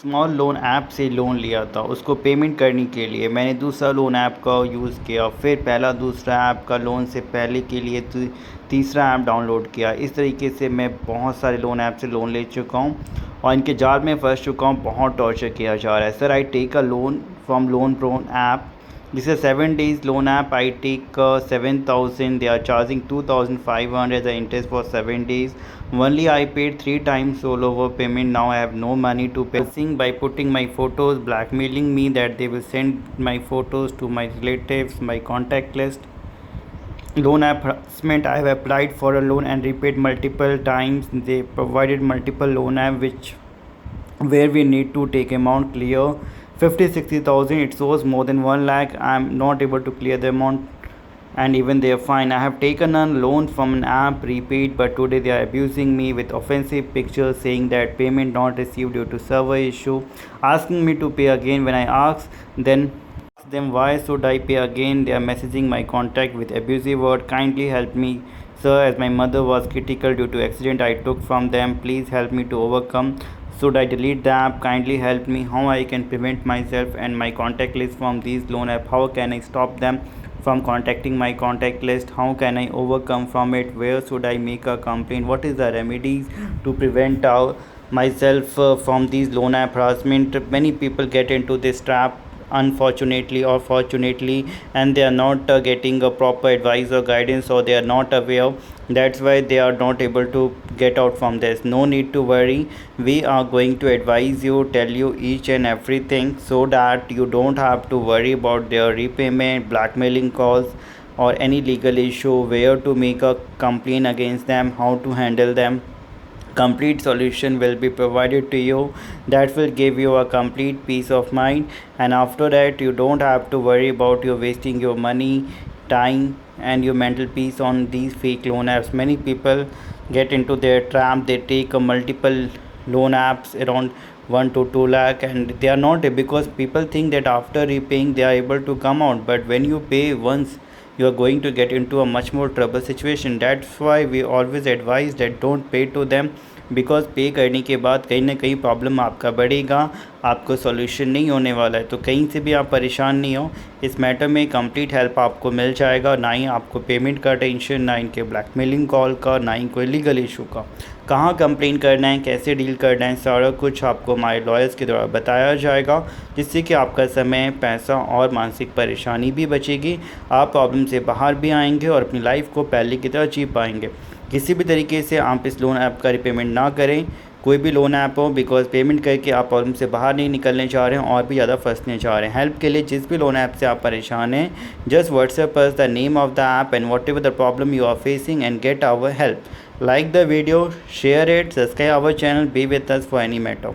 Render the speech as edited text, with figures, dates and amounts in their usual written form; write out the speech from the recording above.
Small loan app से loan लिया था, उसको पेमेंट करने के लिए मैंने दूसरा लोन ऐप का यूज़ किया, फिर पहला दूसरा ऐप का लोन से पहले के लिए तीसरा ऐप डाउनलोड किया। इस तरीके से मैं बहुत सारे लोन ऐप से लोन ले चुका हूँ और इनके जाल में फंस चुका हूँ। बहुत टॉर्चर किया जा रहा है। Sir, I take a loan from loan prone app. This is a 7 days loan app. I take 7,000. They are charging 2,500 the interest for 7 days. Only I paid 3 times all over payment. Now I have no money to pay. By putting my photos, blackmailing me that they will send my photos to my relatives, my contact list. Loan App Harassment. I have applied for a loan and repaid multiple times. They provided multiple loan app where we need to take amount clear 50-60,000. It shows more than 1 lakh. I am not able to clear the amount and even they are fine. I have taken a loan from an app, repaid, but today they are abusing me with offensive pictures saying that payment not received due to server issue, asking me to pay again. When I ask them why should I pay again, they are messaging my contact with abusive word. Kindly help me, sir, as my mother was critical due to accident I took from them. Please help me to overcome. Should I delete the app? Kindly help me. How I can prevent myself and my contact list from these loan app? How can I stop them from contacting my contact list? How can I overcome from it? Where should I make a complaint? What is the remedies to prevent myself from these loan app harassment? Many people get into this trap, unfortunately or fortunately, and they are not getting a proper advice or guidance, or they are not aware. That's why they are not able to get out from this. No need to worry. We are going to advise you, tell you each and everything, so that you don't have to worry about their repayment, blackmailing calls, or any legal issue, where to make a complaint against them, how to handle them. Complete solution will be provided to you that will give you a complete peace of mind, and after that you don't have to worry about you wasting your money, time, and your mental peace on these fake loan apps. Many people get into their trap. They take a multiple loan apps around 1 to 2 lakh, and they are not, because people think that after repaying they are able to come out, but when you pay once you are going to get into a much more trouble situation. That's why we always advise that don't pay to them, because पे करने के बाद कहीं ना कहीं problem आपका बढ़ेगा, आपको सॉल्यूशन नहीं होने वाला है। तो कहीं से भी आप परेशान नहीं हो, इस मैटर में कंप्लीट हेल्प आपको मिल जाएगा। ना ही आपको पेमेंट का टेंशन, ना इनके ब्लैकमेलिंग कॉल का, ना ही कोई लीगल इशू का। कहाँ कंप्लेन करना है, कैसे डील करना है, सारा कुछ आपको हमारे लॉयर्स के द्वारा बताया जाएगा, जिससे कि आपका समय, पैसा और मानसिक परेशानी भी बचेगी। आप प्रॉब्लम से बाहर भी आएंगे और अपनी लाइफ को पहले की तरह जी पाएंगे। किसी भी तरीके से आप इस लोन ऐप का रिपेमेंट ना करें, कोई भी लोन ऐप हो, बिकॉज पेमेंट करके आप प्रॉब्लम से बाहर नहीं निकलने जा रहे हैं और भी ज़्यादा फंसने जा रहे हैं। हेल्प के लिए जिस भी लोन ऐप से आप परेशान हैं, just WhatsApp us the name of the app and whatever the problem you are facing and get our help. Like the video, share it, subscribe our channel, be with us for any matter.